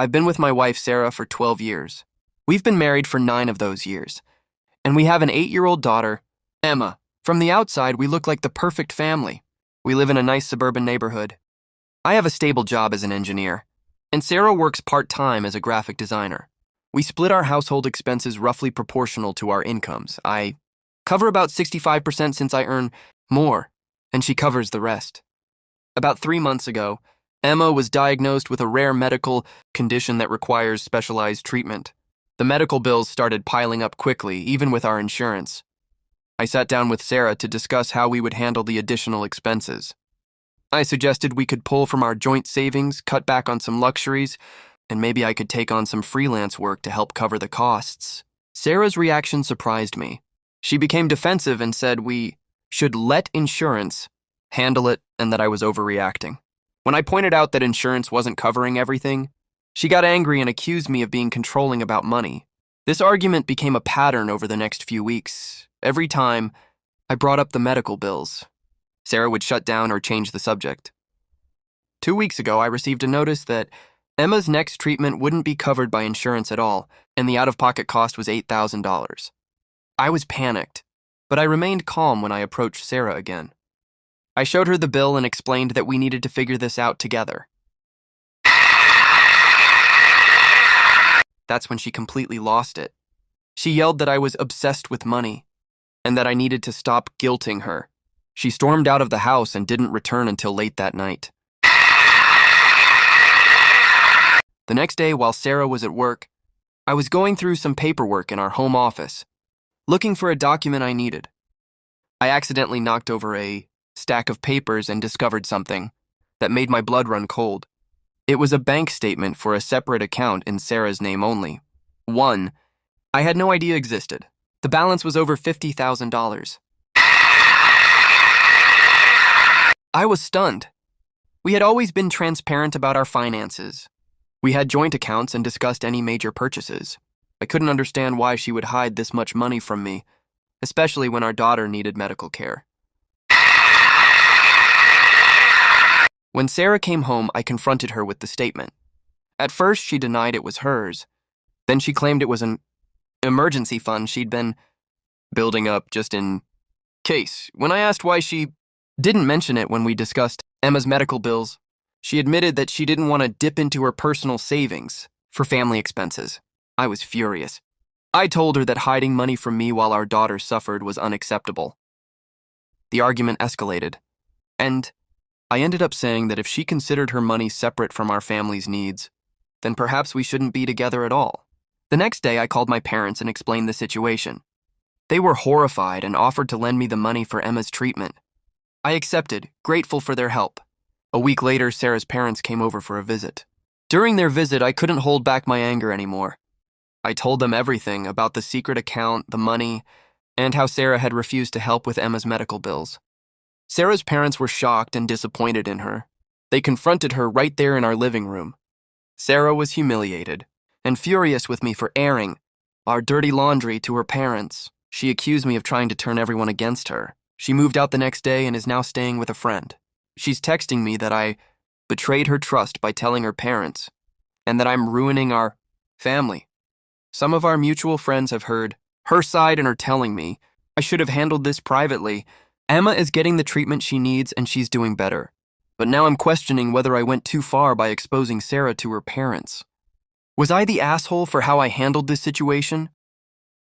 I've been with my wife, Sarah, for 12 years. We've been married for 9 of those years. And we have an 8-year-old daughter, Emma. From the outside, we look like the perfect family. We live in a nice suburban neighborhood. I have a stable job as an engineer, and Sarah works part-time as a graphic designer. We split our household expenses roughly proportional to our incomes. I cover about 65% since I earn more, and she covers the rest. About 3 months ago, Emma was diagnosed with a rare medical condition that requires specialized treatment. The medical bills started piling up quickly, even with our insurance. I sat down with Sarah to discuss how we would handle the additional expenses. I suggested we could pull from our joint savings, cut back on some luxuries, and maybe I could take on some freelance work to help cover the costs. Sarah's reaction surprised me. She became defensive and said we should let insurance handle it and that I was overreacting. When I pointed out that insurance wasn't covering everything, she got angry and accused me of being controlling about money. This argument became a pattern over the next few weeks. Every time I brought up the medical bills, Sarah would shut down or change the subject. 2 weeks ago, I received a notice that Emma's next treatment wouldn't be covered by insurance at all, and the out-of-pocket cost was $8,000. I was panicked, but I remained calm when I approached Sarah again. I showed her the bill and explained that we needed to figure this out together. That's when she completely lost it. She yelled that I was obsessed with money and that I needed to stop guilting her. She stormed out of the house and didn't return until late that night. The next day, while Sarah was at work, I was going through some paperwork in our home office, looking for a document I needed. I accidentally knocked over a stack of papers and discovered something that made my blood run cold. It was a bank statement for a separate account in Sarah's name only. One I had no idea existed. The balance was over $50,000. I was stunned. We had always been transparent about our finances. We had joint accounts and discussed any major purchases. I couldn't understand why she would hide this much money from me, especially when our daughter needed medical care. When Sarah came home, I confronted her with the statement. At first, she denied it was hers. Then she claimed it was an emergency fund she'd been building up just in case. When I asked why she didn't mention it when we discussed Emma's medical bills, she admitted that she didn't want to dip into her personal savings for family expenses. I was furious. I told her that hiding money from me while our daughter suffered was unacceptable. The argument escalated, and I ended up saying that if she considered her money separate from our family's needs, then perhaps we shouldn't be together at all. The next day, I called my parents and explained the situation. They were horrified and offered to lend me the money for Emma's treatment. I accepted, grateful for their help. A week later, Sarah's parents came over for a visit. During their visit, I couldn't hold back my anger anymore. I told them everything about the secret account, the money, and how Sarah had refused to help with Emma's medical bills. Sarah's parents were shocked and disappointed in her. They confronted her right there in our living room. Sarah was humiliated and furious with me for airing our dirty laundry to her parents. She accused me of trying to turn everyone against her. She moved out the next day and is now staying with a friend. She's texting me that I betrayed her trust by telling her parents, and that I'm ruining our family. Some of our mutual friends have heard her side and are telling me I should have handled this privately. Emma is getting the treatment she needs and she's doing better. But now I'm questioning whether I went too far by exposing Sarah to her parents. Was I the asshole for how I handled this situation?